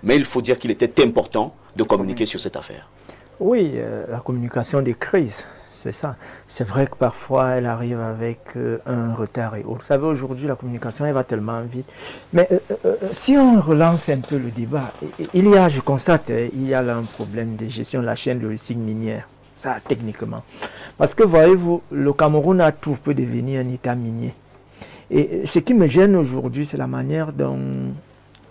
mais il faut dire qu'il était important de communiquer sur cette affaire. Oui, la communication des crises, c'est ça. C'est vrai que parfois elle arrive avec un retard et autres. Vous savez, aujourd'hui, la communication, elle va tellement vite. Mais si on relance un peu le débat, il y a, je constate, il y a là un problème de gestion de la chaîne logistique minière. Ça, techniquement. Parce que, voyez-vous, le Cameroun a tout peut devenir un État minier. Et ce qui me gêne aujourd'hui, c'est la manière dont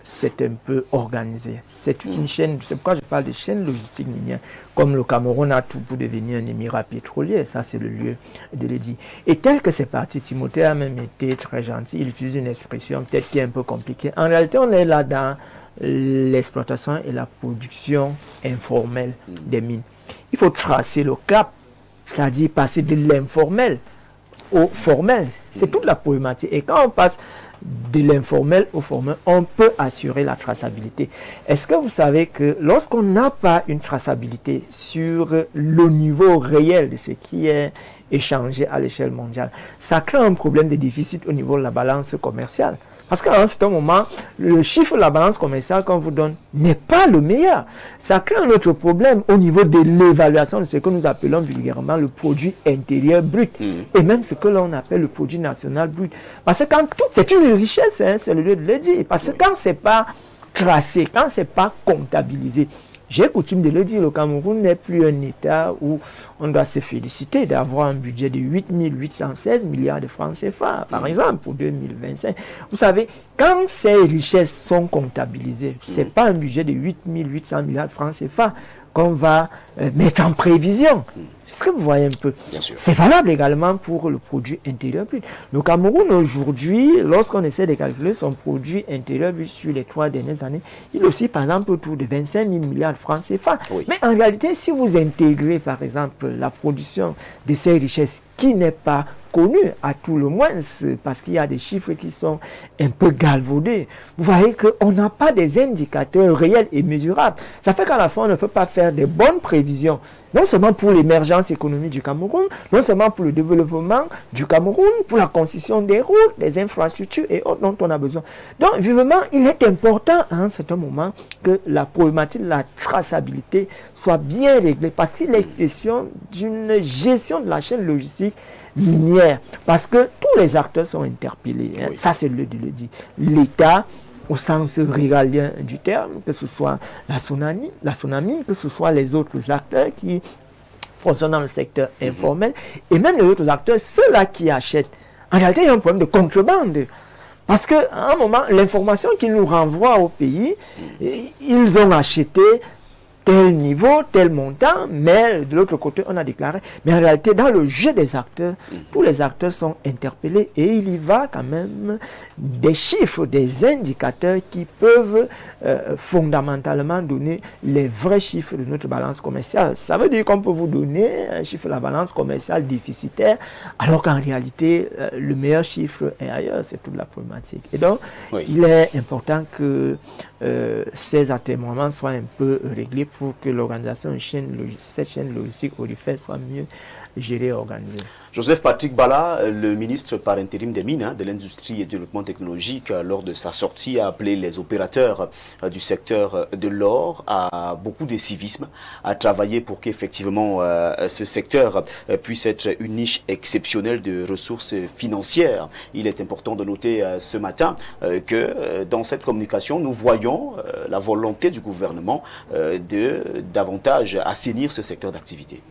c'est un peu organisé. C'est une chaîne, c'est pourquoi je parle de chaîne logistique minière. Comme le Cameroun a tout pour devenir un émirat pétrolier, ça c'est le lieu de le dire. Et tel que c'est parti, Timothée a même été très gentil, il utilise une expression peut-être qui est un peu compliquée. En réalité, on est là dans l'exploitation et la production informelle des mines. Il faut tracer le cap, c'est-à-dire passer de l'informel au formel. C'est toute la problématique. Et quand on passe de l'informel au formel, on peut assurer la traçabilité. Est-ce que vous savez que lorsqu'on n'a pas une traçabilité sur le niveau réel de ce qui est échangé à l'échelle mondiale, ça crée un problème de déficit au niveau de la balance commerciale. Parce qu'à un certain moment, le chiffre de la balance commerciale qu'on vous donne n'est pas le meilleur. Ça crée un autre problème au niveau de l'évaluation de ce que nous appelons vulgairement le produit intérieur brut. Et même ce que l'on appelle le produit national brut. Parce que quand tout, c'est une richesse, hein, c'est le lieu de le dire. Parce que quand ce n'est pas tracé, quand ce n'est pas comptabilisé, j'ai coutume de le dire, le Cameroun n'est plus un État où on doit se féliciter d'avoir un budget de 8 816 milliards de francs CFA, par exemple, pour 2025. Vous savez, quand ces richesses sont comptabilisées, ce n'est pas un budget de 8 800 milliards de francs CFA qu'on va mettre en prévision. Est-ce que vous voyez un peu? C'est valable également pour le produit intérieur brut. Le Cameroun aujourd'hui, lorsqu'on essaie de calculer son produit intérieur brut sur les 3 dernières années, il aussi par exemple autour de 25 000 milliards de francs CFA. Oui. Mais en réalité, si vous intégrez par exemple la production de ces richesses qui n'est pas connue à tout le moins, parce qu'il y a des chiffres qui sont un peu galvaudés, vous voyez qu'on n'a pas des indicateurs réels et mesurables. Ça fait qu'à la fin, on ne peut pas faire de bonnes prévisions, non seulement pour l'émergence économique du Cameroun, non seulement pour le développement du Cameroun, pour la construction des routes, des infrastructures et autres dont on a besoin. Donc, vivement, il est important à un certain moment que la problématique de la traçabilité soit bien réglée, parce qu'il est question d'une gestion de la chaîne logistique minière, parce que tous les acteurs sont interpellés. Hein. Oui. Ça, c'est le dit. L'État, au sens régalien du terme, que ce soit la Sonami, que ce soit les autres acteurs qui fonctionnent dans le secteur informel, et même les autres acteurs, ceux-là qui achètent. En réalité, il y a un problème de contrebande. Parce qu'à un moment, l'information qu'ils nous renvoient au pays, ils ont acheté tel niveau, tel montant, mais de l'autre côté, on a déclaré. Mais en réalité, dans le jeu des acteurs, tous les acteurs sont interpellés et il y va quand même des chiffres, des indicateurs qui peuvent fondamentalement donner les vrais chiffres de notre balance commerciale. Ça veut dire qu'on peut vous donner un chiffre de la balance commerciale déficitaire, alors qu'en réalité, le meilleur chiffre est ailleurs, c'est toute la problématique. Et donc, il est important que ces atermoiements soient un peu réglés pour que l'organisation cette chaîne logistique aurifère soit mieux gérée et organisée. Joseph Patrick Bala, le ministre par intérim des Mines, de l'Industrie et du Développement technologique, lors de sa sortie, a appelé les opérateurs du secteur de l'or à beaucoup de civisme, à travailler pour qu'effectivement ce secteur puisse être une niche exceptionnelle de ressources financières. Il est important de noter ce matin que dans cette communication, nous voyons la volonté du gouvernement de davantage assainir ce secteur d'activité.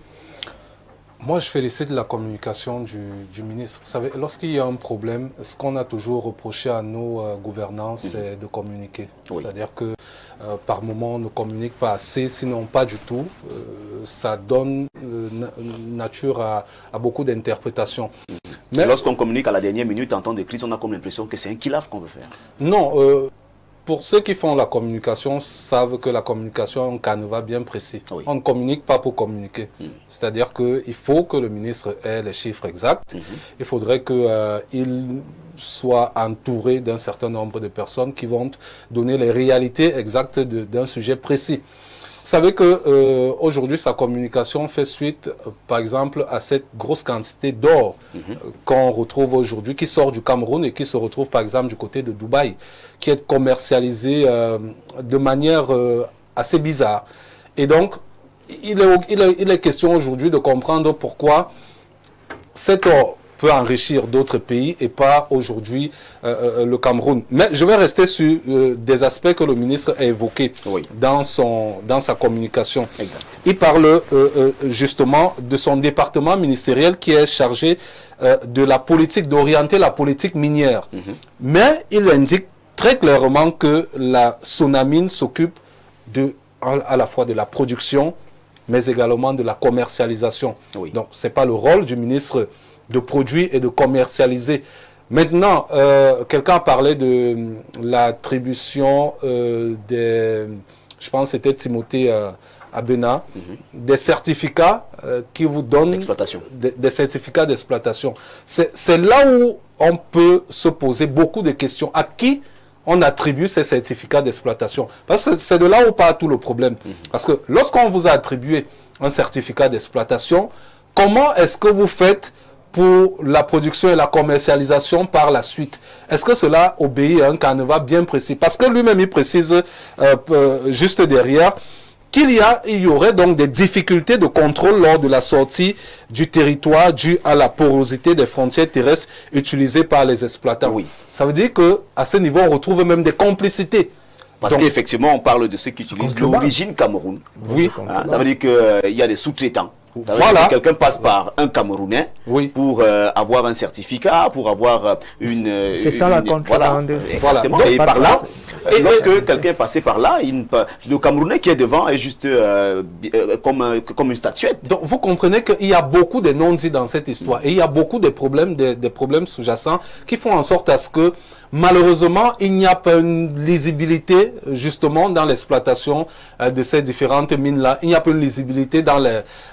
Moi, je félicite la communication du ministre. Vous savez, lorsqu'il y a un problème, ce qu'on a toujours reproché à nos gouvernants, c'est de communiquer. C'est-à-dire que par moment, on ne communique pas assez, sinon pas du tout. Ça donne nature à beaucoup d'interprétations. Mais lorsqu'on communique à la dernière minute en temps de crise, on a comme l'impression que c'est un kilaf qu'on veut faire. Non, pour ceux qui font la communication, savent que la communication est un canevas bien précis. On ne communique pas pour communiquer. C'est-à-dire qu'il faut que le ministre ait les chiffres exacts. Il faudrait qu'il soit entouré d'un certain nombre de personnes qui vont donner les réalités exactes d'un sujet précis. savez que aujourd'hui sa communication fait suite, par exemple, à cette grosse quantité d'or qu'on retrouve aujourd'hui, qui sort du Cameroun et qui se retrouve par exemple du côté de Dubaï, qui est commercialisé de manière assez bizarre. Et donc, il est question aujourd'hui de comprendre pourquoi cet or peut enrichir d'autres pays et pas aujourd'hui le Cameroun. Mais je vais rester sur des aspects que le ministre a évoqués dans sa communication. Exact. Il parle justement de son département ministériel qui est chargé de la politique, d'orienter la politique minière. Mais il indique très clairement que la Sonamine s'occupe à la fois de la production, mais également de la commercialisation. Donc, ce n'est pas le rôle du ministre de produire et de commercialiser. Maintenant, quelqu'un parlait de l'attribution des, je pense que c'était Timothée Abena, des certificats qui vous donnent des certificats d'exploitation. C'est là où on peut se poser beaucoup de questions. À qui on attribue ces certificats d'exploitation? Parce que c'est de là où part tout le problème. Parce que lorsqu'on vous a attribué un certificat d'exploitation, comment est-ce que vous faites pour la production et la commercialisation par la suite? Est-ce que cela obéit à un canevas bien précis? Parce que lui-même, il précise juste derrière qu'il y aurait donc des difficultés de contrôle lors de la sortie du territoire due à la porosité des frontières terrestres utilisées par les exploitants. Ça veut dire qu'à ce niveau, on retrouve même des complicités. Parce qu'effectivement, on parle de ceux qui utilisent l'origine Cameroun. Ça veut dire qu'il y a des sous-traitants. Voilà. Quelqu'un passe par un Camerounais pour avoir un certificat, pour avoir une... C'est ça la contrebande. Voilà, exactement. Et par là, lorsque quelqu'un est passé par là, le Camerounais qui est devant est juste comme une statuette. Donc vous comprenez qu'il y a beaucoup de non-dits dans cette histoire. Et il y a beaucoup de problèmes, des problèmes sous-jacents qui font en sorte à ce que malheureusement, il n'y a pas une lisibilité justement dans l'exploitation de ces différentes mines-là. Il n'y a pas une lisibilité dans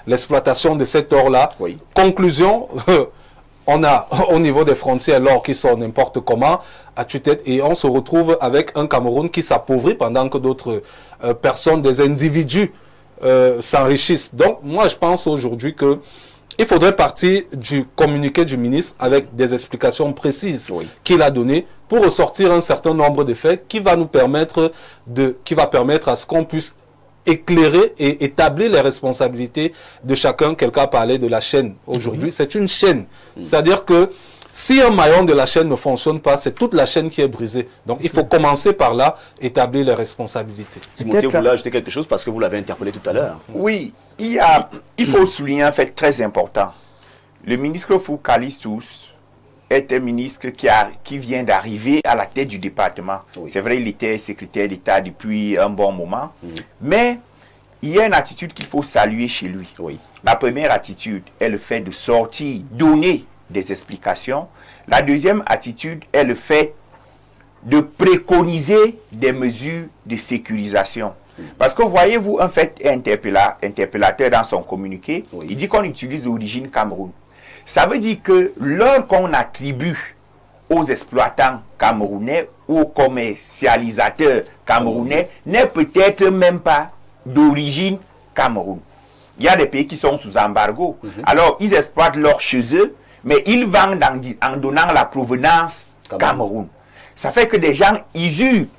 l'exploitation de cet or-là. Conclusion, on a au niveau des frontières l'or qui sort n'importe comment à tue-tête et on se retrouve avec un Cameroun qui s'appauvrit pendant que d'autres personnes, des individus s'enrichissent. Donc moi je pense aujourd'hui que il faudrait partir du communiqué du ministre avec des explications précises qu'il a données pour ressortir un certain nombre de faits qui va nous permettre à ce qu'on puisse éclairer et établir les responsabilités de chacun. Quelqu'un parlait de la chaîne. Aujourd'hui, c'est une chaîne. C'est-à-dire que si un maillon de la chaîne ne fonctionne pas, c'est toute la chaîne qui est brisée. Donc, il faut commencer par là, établir les responsabilités. Timothée, vous voulez ajouter quelque chose parce que vous l'avez interpellé tout à l'heure. Oui, il faut souligner un fait très important. Le ministre Foucault-Listus est un ministre qui vient d'arriver à la tête du département. C'est vrai, il était secrétaire d'État depuis un bon moment, mais il y a une attitude qu'il faut saluer chez lui. La première attitude est le fait de sortir, donner des explications. La deuxième attitude est le fait de préconiser des mesures de sécurisation. Parce que voyez-vous, un fait interpellateur dans son communiqué, il dit qu'on utilise l'origine Cameroun. Ça veut dire que lorsqu'on attribue aux exploitants camerounais ou aux commercialisateurs camerounais, n'est peut-être même pas d'origine Cameroun. Il y a des pays qui sont sous embargo. Alors, ils exploitent l'or chez eux, mais ils vendent en donnant la provenance Cameroun. Ça fait que des gens usurpent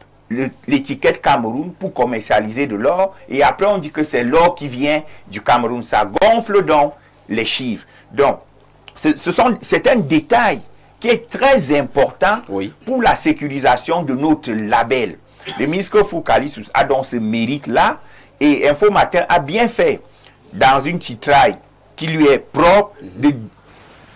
l'étiquette Cameroun pour commercialiser de l'or, et après on dit que c'est l'or qui vient du Cameroun. Ça gonfle donc les chiffres. Donc, c'est un détail qui est très important pour la sécurisation de notre label. Le ministre Foucault a donc ce mérite-là, et Info Matin a bien fait dans une titraille qui lui est propre.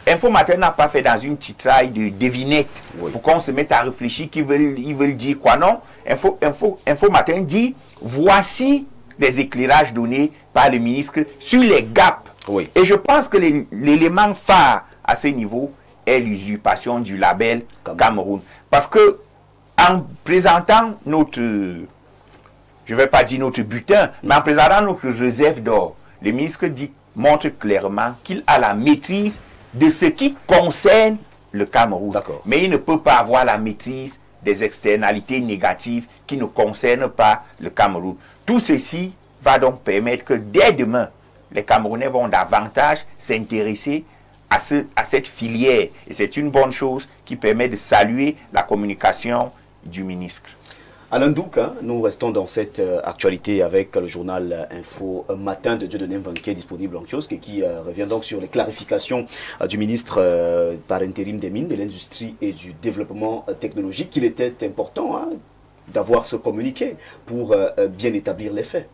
Info Matin n'a pas fait dans une titraille de devinette pour qu'on se mette à réfléchir qu'ils veulent dire quoi. Non, Info Matin dit voici les éclairages donnés par le ministre sur les gaps. Et je pense que l'élément phare à ce niveau est l'usurpation du label Cameroun. Parce que en présentant notre, je ne vais pas dire notre butin, mais en présentant notre réserve d'or, le ministre montre clairement qu'il a la maîtrise de ce qui concerne le Cameroun. Mais il ne peut pas avoir la maîtrise des externalités négatives qui ne concernent pas le Cameroun. Tout ceci va donc permettre que dès demain, les Camerounais vont davantage s'intéresser à cette filière. Et c'est une bonne chose qui permet de saluer la communication du ministre. Alain Douk, nous restons dans cette actualité avec le journal Info Matin de Dieudonné Mvanké disponible en kiosque et qui revient donc sur les clarifications du ministre par intérim des Mines, de l'Industrie et du Développement technologique, qu'il était important d'avoir ce communiqué pour bien établir les faits.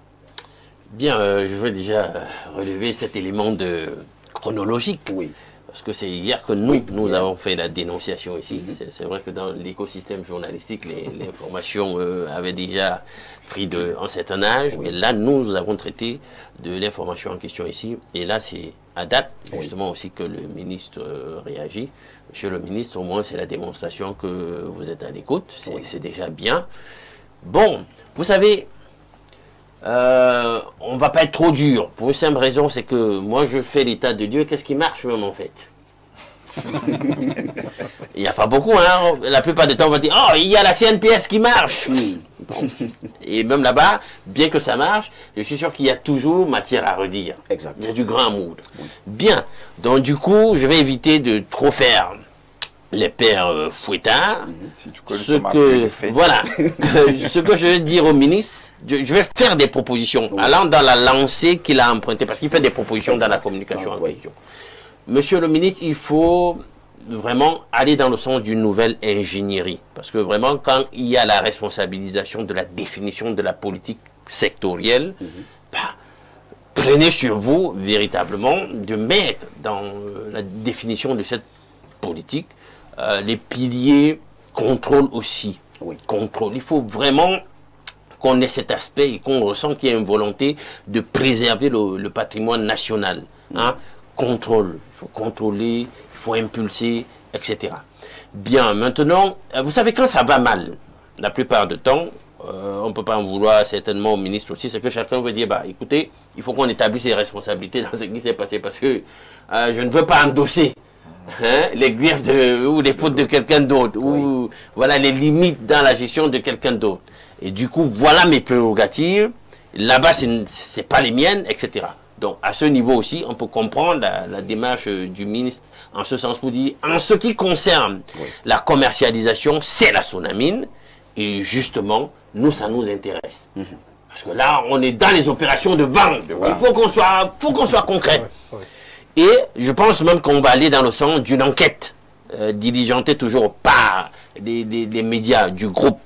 Bien, je veux déjà relever cet élément chronologique. Oui. Parce que c'est hier que nous avons fait la dénonciation ici. C'est vrai que dans l'écosystème journalistique, l'information avait déjà pris un certain âge. Mais là, nous avons traité de l'information en question ici. Et là, c'est à date, justement aussi, que le ministre réagit. Monsieur le ministre, au moins, c'est la démonstration que vous êtes à l'écoute. C'est déjà bien. Bon, vous savez, on ne va pas être trop dur. Pour une simple raison, c'est que moi, je fais l'état de Dieu. Qu'est-ce qui marche même, en fait? Il n'y a pas beaucoup, hein. La plupart du temps, on va dire, oh, il y a la CNPS qui marche. Bon. Et même là-bas, bien que ça marche, je suis sûr qu'il y a toujours matière à redire. Exact. Il y a du grand mood. Bien. Donc, du coup, je vais éviter de trop faire les pères fouettards. Si tu connais voilà. Ce que je vais dire au ministre, je vais faire des propositions, allant dans la lancée qu'il a empruntée, parce qu'il fait des propositions dans la communication en question. Monsieur le ministre, il faut vraiment aller dans le sens d'une nouvelle ingénierie. Parce que vraiment, quand il y a la responsabilisation de la définition de la politique sectorielle, prenez sur vous, véritablement, de mettre dans la définition de cette politique les piliers contrôle aussi. Contrôle. Il faut vraiment qu'on ait cet aspect et qu'on ressent qu'il y a une volonté de préserver le patrimoine national. Contrôle. Il faut contrôler, il faut impulser, etc. Bien, maintenant, vous savez, quand ça va mal, la plupart du temps, on ne peut pas en vouloir certainement au ministre aussi, c'est que chacun veut dire, écoutez, il faut qu'on établisse ses responsabilités dans ce qui s'est passé, parce que je ne veux pas endosser les griefs ou les fautes de quelqu'un d'autre, ou voilà les limites dans la gestion de quelqu'un d'autre. Et du coup, voilà mes prérogatives, là-bas, ce n'est pas les miennes, etc. Donc, à ce niveau aussi, on peut comprendre la démarche du ministre en ce sens pour dire, en ce qui concerne la commercialisation, c'est la Sonamine, et justement, nous, ça nous intéresse. Parce que là, on est dans les opérations de vente. Il faut qu'on soit concret. Et je pense même qu'on va aller dans le sens d'une enquête diligentée toujours par les médias du groupe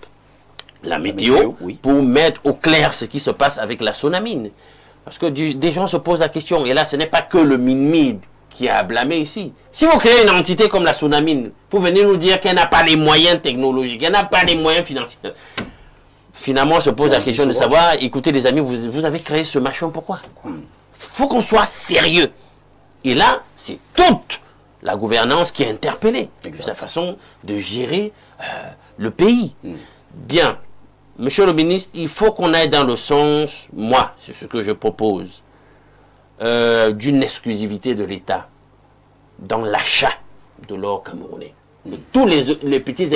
La Météo, pour mettre au clair ce qui se passe avec la Sonamine. Parce que des gens se posent la question, et là ce n'est pas que le MINMID qui a blâmé ici. Si vous créez une entité comme la Sonamine, vous venez nous dire qu'elle n'a pas les moyens technologiques, qu'elle n'a pas les moyens financiers. Finalement, on se pose la question de savoir, écoutez les amis, vous avez créé ce machin, pourquoi? Il faut qu'on soit sérieux. Et là, c'est toute la gouvernance qui est interpellée. C'est sa façon de gérer le pays. Bien. Monsieur le ministre, il faut qu'on aille dans le sens, moi, c'est ce que je propose, d'une exclusivité de l'État dans l'achat de l'or camerounais. Que tous les petits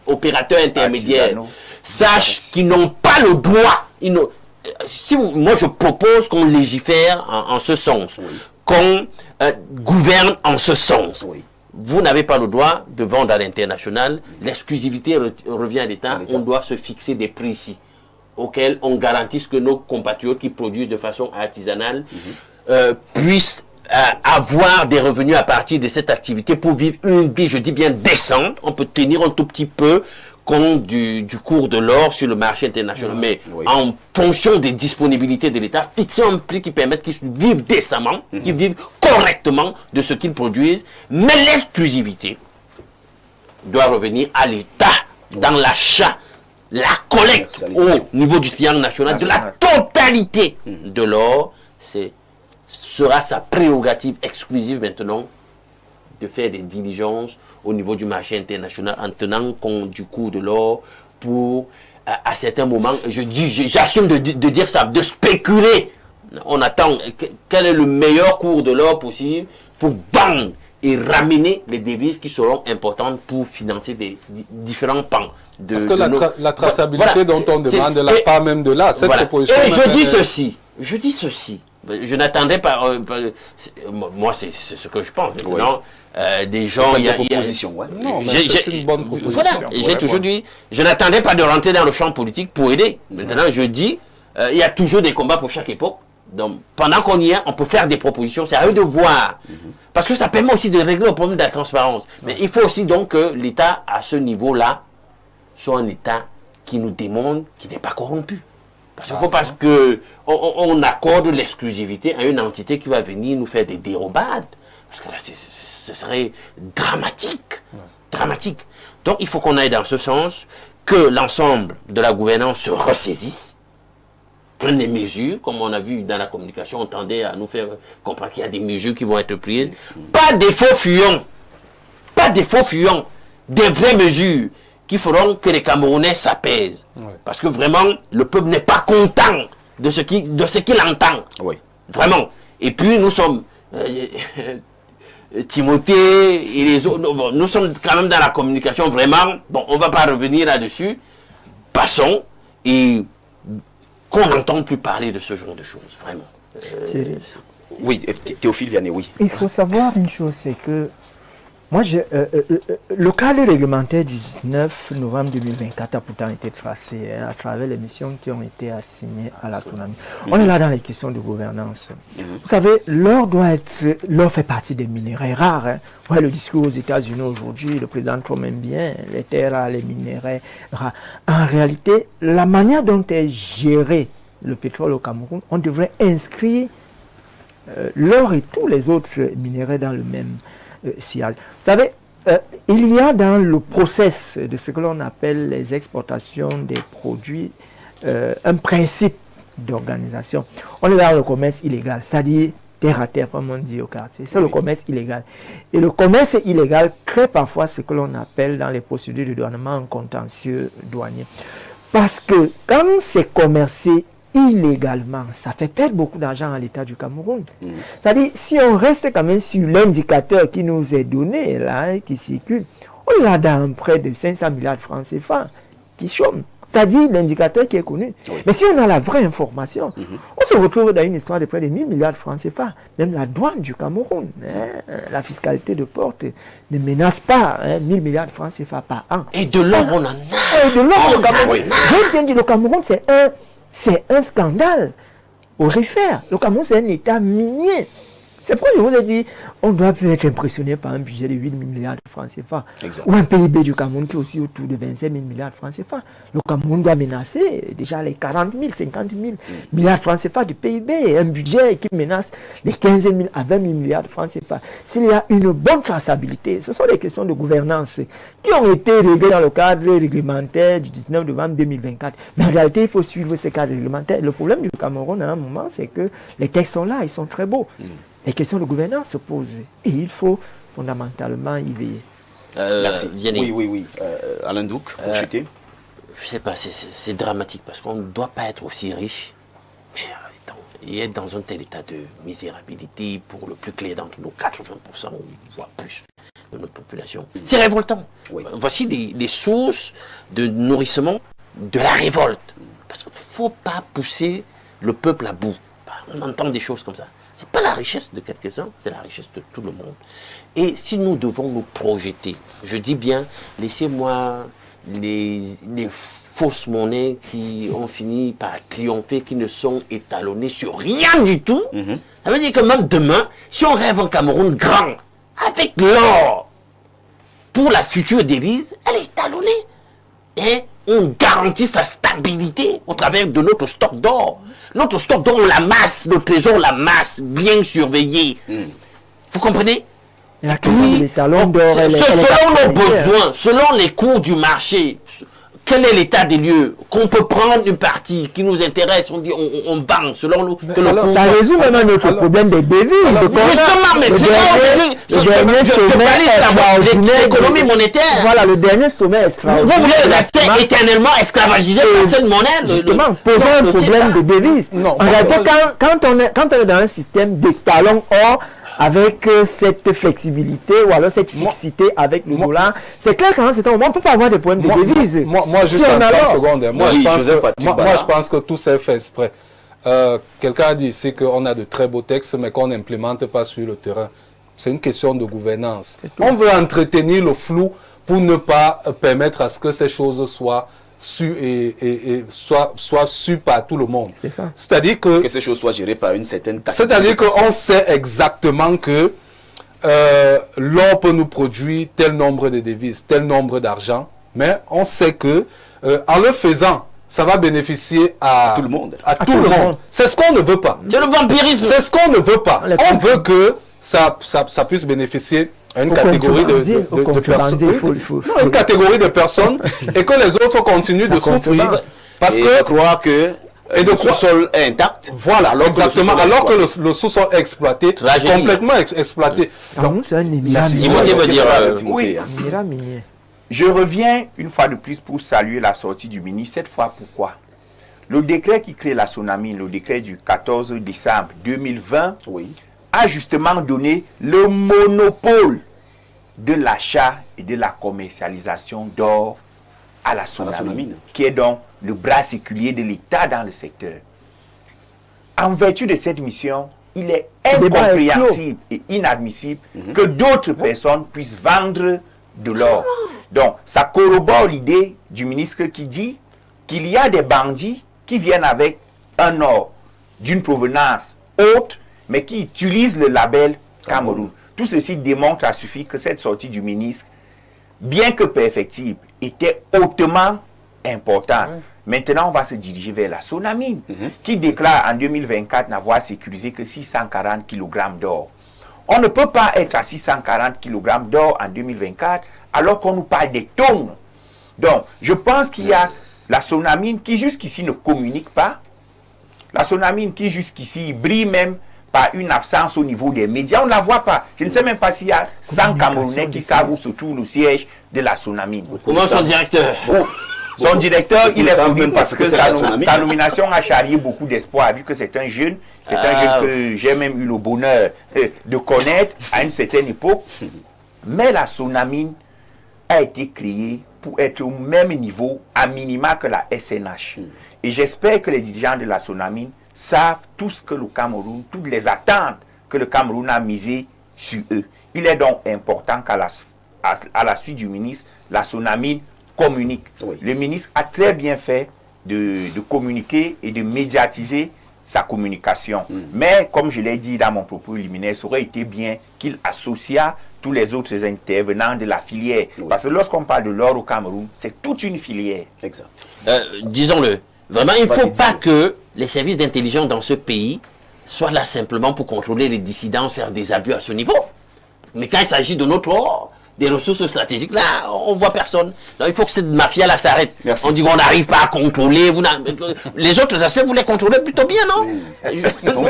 opérateurs intermédiaires sachent qu'ils n'ont pas le droit. Moi, je propose qu'on légifère en ce sens, qu'on gouverne en ce sens. Vous n'avez pas le droit de vendre à l'international. L'exclusivité revient à l'État. On doit se fixer des prix ici, auxquels on garantisse que nos compatriotes qui produisent de façon artisanale puissent avoir des revenus à partir de cette activité pour vivre une vie, je dis bien décente. On peut tenir un tout petit peu compte du cours de l'or sur le marché international, mais en fonction des disponibilités de l'État, fixer un prix qui permette qu'ils vivent décemment, qu'ils vivent correctement de ce qu'ils produisent, mais l'exclusivité doit revenir à l'État dans l'achat, la collecte au niveau du triangle national de la totalité de l'or. Sera sa prérogative exclusive maintenant de faire des diligences au niveau du marché international en tenant compte du cours de l'or pour, à certains moments, j'assume de dire ça, de spéculer. On attend quel est le meilleur cours de l'or possible pour bang, et ramener les devises qui seront importantes pour financer des différents pans. Parce que la traçabilité dont on demande, elle n'a pas même de là, cette proposition. Et je dis ceci, je n'attendais pas, moi c'est ce que je pense maintenant, des gens... Il y a une proposition, Non, mais c'est une bonne proposition. Voilà, j'ai toujours dit, je n'attendais pas de rentrer dans le champ politique pour aider. Maintenant je dis, il y a toujours des combats pour chaque époque. Donc, pendant qu'on y est, on peut faire des propositions. C'est à eux de voir. Parce que ça permet aussi de régler le problème de la transparence. Mais il faut aussi donc que l'État, à ce niveau-là, soit un État qui nous démontre qu'il n'est pas corrompu. Parce qu'il ne faut pas qu'on accorde l'exclusivité à une entité qui va venir nous faire des dérobades. Parce que là, ce serait dramatique. Dramatique. Donc, il faut qu'on aille dans ce sens, que l'ensemble de la gouvernance se ressaisisse, prennent des mesures, comme on a vu dans la communication, on tendait à nous faire comprendre qu'il y a des mesures qui vont être prises. Pas des faux fuyants. Pas des faux fuyants. Des vraies mesures qui feront que les Camerounais s'apaisent. Parce que vraiment, le peuple n'est pas content de ce qu'il entend. Vraiment. Et puis, nous sommes... Timothée et les autres, nous sommes quand même dans la communication, vraiment. Bon, on ne va pas revenir là-dessus. Passons et qu'on n'entende plus parler de ce genre de choses, vraiment. Oui, Théophile Vianney, oui. Il faut savoir une chose, c'est que moi, le cadre réglementaire du 19 novembre 2024 a pourtant été tracé à travers les missions qui ont été assignées à la tsunami. On est là dans les questions de gouvernance. Vous savez, l'or fait partie des minéraux rares. Ouais, le discours aux États-Unis aujourd'hui, le président Trump aime bien les terres rares, les minéraux rares. En réalité, la manière dont est géré le pétrole au Cameroun, on devrait inscrire l'or et tous les autres minéraux dans le même sillage. Vous savez, il y a dans le process de ce que l'on appelle les exportations des produits un principe d'organisation. On est dans le commerce illégal, c'est-à-dire terre à terre, comme on dit au quartier. C'est le commerce illégal. Et le commerce illégal crée parfois ce que l'on appelle dans les procédures de douanement un contentieux douanier. Parce que quand c'est commercé illégalement, ça fait perdre beaucoup d'argent à l'État du Cameroun. C'est-à-dire, si on reste quand même sur l'indicateur qui nous est donné, là, qui circule, on a dans près de 500 milliards de francs CFA qui chôment. C'est-à-dire l'indicateur qui est connu. Mais si on a la vraie information, on se retrouve dans une histoire de près de 1000 milliards de francs CFA. Même la douane du Cameroun, la fiscalité de porte ne menace pas 1000 milliards de francs CFA par an. Et de l'or, on en a. Et de l'or, le Cameroun. Je viens de dire, le Cameroun, c'est un scandale aurifère. Le Cameroun, c'est un État minier. C'est pourquoi je vous ai dit, on ne doit plus être impressionné par un budget de 8 000 milliards de francs CFA. Ou un PIB du Cameroun qui est aussi autour de 25 000 milliards de francs CFA. Le Cameroun doit menacer déjà les 40 000, 50 000 milliards de francs CFA du PIB. Un budget qui menace les 15 000 à 20 000 milliards de francs CFA. S'il y a une bonne traçabilité, ce sont des questions de gouvernance qui ont été réglées dans le cadre réglementaire du 19 novembre 2024. Mais en réalité, il faut suivre ces cadres réglementaires. Le problème du Cameroun à un moment, c'est que les textes sont là, ils sont très beaux. Les questions de gouvernance se posent et il faut fondamentalement y veiller. Merci. Oui. Alain Douc, pour chuter. Je ne sais pas, c'est dramatique parce qu'on ne doit pas être aussi riche et être dans un tel état de misérabilité pour le plus clair d'entre nous, 80% voire plus de notre population. C'est révoltant. Voici des sources de nourrissement de la révolte. Parce qu'il ne faut pas pousser le peuple à bout. On entend des choses comme ça. Ce n'est pas la richesse de quelques-uns, c'est la richesse de tout le monde. Et si nous devons nous projeter, je dis bien, laissez-moi les fausses monnaies qui ont fini par triompher, qui ne sont étalonnées sur rien du tout. Ça veut dire que même demain, si on rêve un Cameroun grand, avec l'or, pour la future devise, elle est étalonnée. Et on garantit sa stabilité au travers de notre stock d'or. Notre stock d'or, on l'amasse, le trésor, on l'amasse, bien surveillé. Vous comprenez? Puis, selon nos besoins, selon les cours du marché, quel est l'état des lieux? Qu'on peut prendre une partie qui nous intéresse, on dit on vend selon nous. Ça résout maintenant notre problème des devises. Justement, mais l'économie monétaire. Voilà, le dernier sommet extraordinaire. Vous voulez rester éternellement esclavagisé par cette monnaie? Justement, posons un problème de devises. En réalité, quand on est dans un système d'étalons or, avec cette flexibilité ou alors cette fixité avec le dollar, c'est clair qu'à un certain moment, on ne peut pas avoir des problèmes de devises. Moi, juste en 30 secondes. Moi, je pense que tout s'est fait exprès. Quelqu'un a dit ici qu'on a de très beaux textes, mais qu'on n'implémente pas sur le terrain. C'est une question de gouvernance. On veut entretenir le flou pour ne pas permettre à ce que ces choses soient sues soient sues par tout le monde. C'est-à-dire que ces choses soient gérées par une certaine taxe. C'est-à-dire qu'on sait exactement que l'or peut nous produire tel nombre de devises, tel nombre d'argent, mais on sait que en le faisant, ça va bénéficier à tout le monde. À tout le monde. C'est ce qu'on ne veut pas. C'est le vampirisme. C'est ce qu'on ne veut pas. On veut que ça puisse bénéficier à une catégorie de personnes. Non, une catégorie de personnes et que les autres continuent de souffrir. Parce que croire que le sous-sol est intact. Voilà, exactement. Alors que le sous-sol est exploité, complètement exploité. Donc, c'est un minier. Je reviens une fois de plus pour saluer la sortie du ministre. Cette fois, pourquoi? Le décret qui crée la Sonamine, le décret du 14 décembre 2020, a justement donné le monopole de l'achat et de la commercialisation d'or à la Sonamine, qui est donc le bras séculier de l'État dans le secteur. En vertu de cette mission, il est incompréhensible et inadmissible que d'autres personnes puissent vendre de l'or. Donc, ça corrobore l'idée du ministre qui dit qu'il y a des bandits qui viennent avec un or d'une provenance haute, mais qui utilisent le label Cameroun. Tout ceci démontre à suffire que cette sortie du ministre, bien que perfectible, était hautement importante. Maintenant, on va se diriger vers la Sonamine, qui déclare en 2024 n'avoir sécurisé que 640 kg d'or. On ne peut pas être à 640 kg d'or en 2024 alors qu'on nous parle des tonnes. Donc, je pense qu'il y a la Sonamine qui jusqu'ici ne communique pas, la Sonamine qui jusqu'ici brille même par une absence au niveau des médias. On ne la voit pas. Je ne sais même pas s'il y a 100 Camerounais qui savent où se trouve le siège de la Sonamine. Comment son directeur? Son directeur, il est connu parce que sa nomination a charrié beaucoup d'espoir, vu que c'est un jeune. C'est un jeune que j'ai même eu le bonheur de connaître à une certaine époque. Mais la Sonamine a été créée pour être au même niveau, à minima, que la SNH. Et j'espère que les dirigeants de la Sonamine savent tout ce que le Cameroun, toutes les attentes que le Cameroun a misées sur eux. Il est donc important qu'à la suite du ministre, la Sonamine communique. Le ministre a très bien fait de communiquer et de médiatiser sa communication. Mais, comme je l'ai dit dans mon propos liminaire, ça aurait été bien qu'il associa tous les autres intervenants de la filière. Parce que lorsqu'on parle de l'or au Cameroun, c'est toute une filière. Exact. Disons-le, vraiment, il ne faut pas que les services d'intelligence dans ce pays soient là simplement pour contrôler les dissidences, faire des abus à ce niveau. Mais quand il s'agit de notre or, des ressources stratégiques, là, on ne voit personne. Donc, il faut que cette mafia-là s'arrête. On dit qu'on n'arrive pas à contrôler. Les autres aspects, vous les contrôlez plutôt bien, non? Non.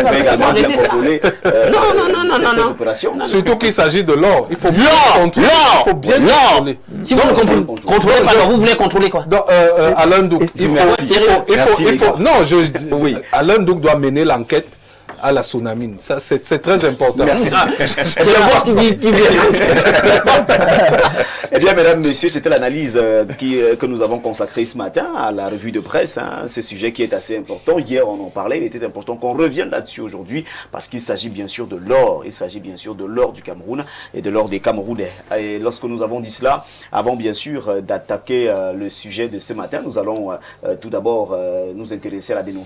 Surtout qu'il s'agit de l'or. Il faut bien contrôler. Il faut bien contrôler. Si vous ne contrôlez pas, vous voulez contrôler quoi? Donc, Alain Douk, Alain Douk doit mener l'enquête à la Sonamine. Ça, c'est très important. Merci. C'est la voix qui Eh bien, mesdames, messieurs, c'était l'analyse que nous avons consacrée ce matin à la revue de presse. Ce sujet qui est assez important. Hier, on en parlait. Il était important qu'on revienne là-dessus aujourd'hui parce qu'il s'agit bien sûr de l'or. Il s'agit bien sûr de l'or du Cameroun et de l'or des Camerounais. Et lorsque nous avons dit cela, avant bien sûr d'attaquer le sujet de ce matin, nous allons tout d'abord nous intéresser à la dénonciation